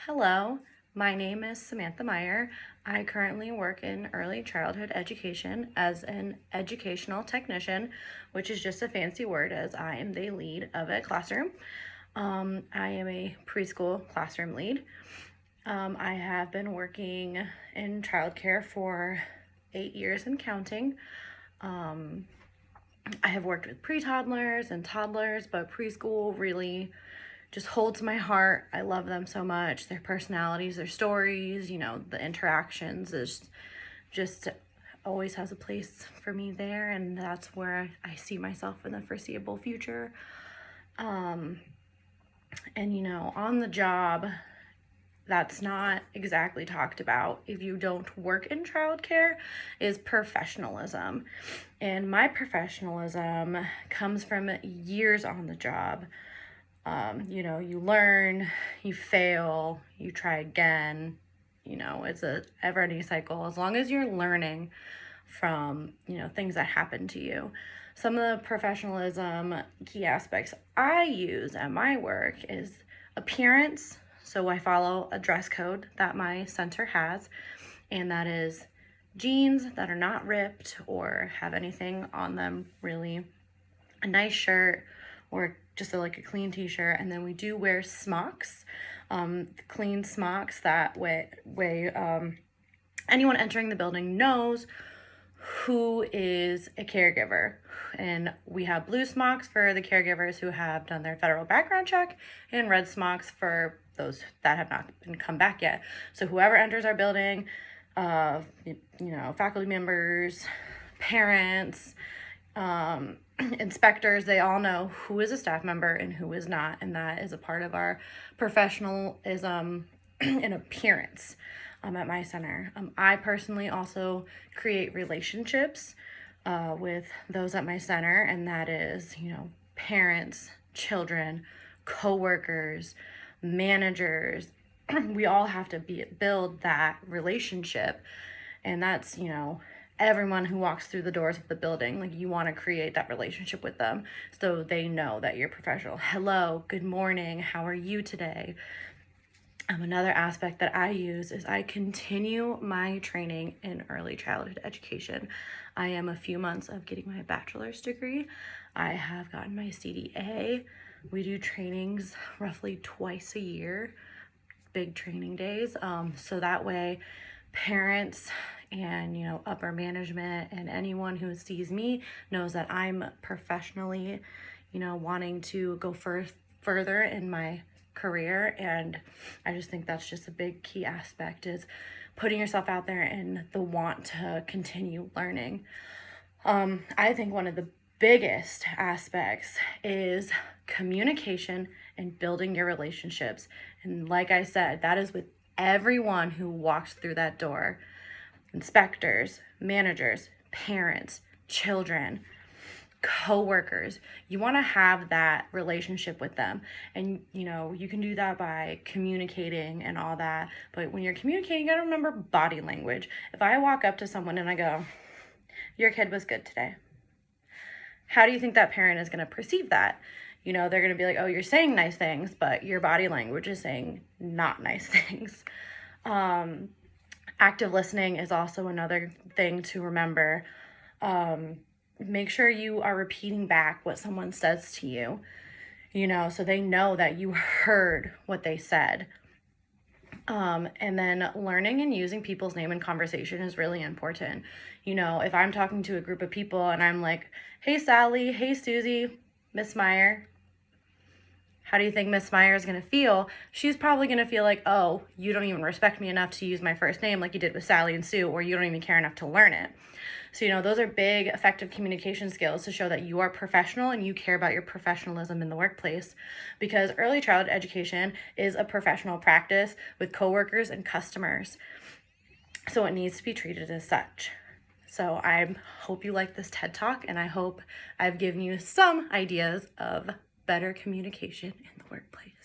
Hello, my name is Samantha Meyer. I currently work in early childhood education as an educational technician, which is just a fancy word as I am the lead of a classroom. I am a preschool classroom lead. I have been working in childcare for 8 years and counting. I have worked with pre-toddlers and toddlers, but preschool really just holds my heart. I love them so much. Their personalities, their stories, the interactions is just always has a place for me there, and that's where I see myself in the foreseeable future. And on the job, that's not exactly talked about if you don't work in childcare is professionalism. And my professionalism comes from years on the job. You learn, you fail, you try again. It's a ever-ending cycle as long as you're learning from, things that happen to you. Some of the professionalism key aspects I use at my work is appearance. So I follow a dress code that my center has, and that is jeans that are not ripped or have anything on them really, a nice shirt or just like a clean t-shirt. And then we do wear smocks, clean smocks. That way anyone entering the building knows who is a caregiver. And we have blue smocks for the caregivers who have done their federal background check, and red smocks for those that have not been come back yet. So whoever enters our building, faculty members, parents, inspectors, they all know who is a staff member and who is not, and that is a part of our professionalism and appearance at my center. I personally also create relationships with those at my center, and that is, parents, children, coworkers, managers. We all have to build that relationship, and that's, everyone who walks through the doors of the building. Like, you want to create that relationship with them so they know that you're professional. Hello, good morning, how are you today? Another aspect that I use is I continue my training in early childhood education. I am a few months of getting my bachelor's degree. I have gotten my CDA. We do trainings roughly twice a year, big training days. So that way parents and, upper management and anyone who sees me knows that I'm professionally, wanting to go further in my career. And I just think that's just a big key aspect, is putting yourself out there and the want to continue learning. I think one of the biggest aspects is communication and building your relationships. And like I said, that is with everyone who walks through that door: inspectors, managers, parents, children, co-workers. You want to have that relationship with them, and you can do that by communicating and all that. But when you're communicating, you gotta remember body language. If I walk up to someone and I go, "Your kid was good today," how do you think that parent is going to perceive that? They're going to be like, "Oh, you're saying nice things, but your body language is saying not nice things." Active listening is also another thing to remember. Make sure you are repeating back what someone says to you, so they know that you heard what they said. And then learning and using people's name in conversation is really important. If I'm talking to a group of people and I'm like, "Hey, Sally, hey, Susie, Miss Meyer," how do you think Miss Meyer is going to feel? She's probably going to feel like, "Oh, you don't even respect me enough to use my first name like you did with Sally and Sue, or you don't even care enough to learn it." So, those are big, effective communication skills to show that you are professional and you care about your professionalism in the workplace, because early childhood education is a professional practice with coworkers and customers. So it needs to be treated as such. So I hope you like this TED Talk, and I hope I've given you some ideas of better communication in the workplace.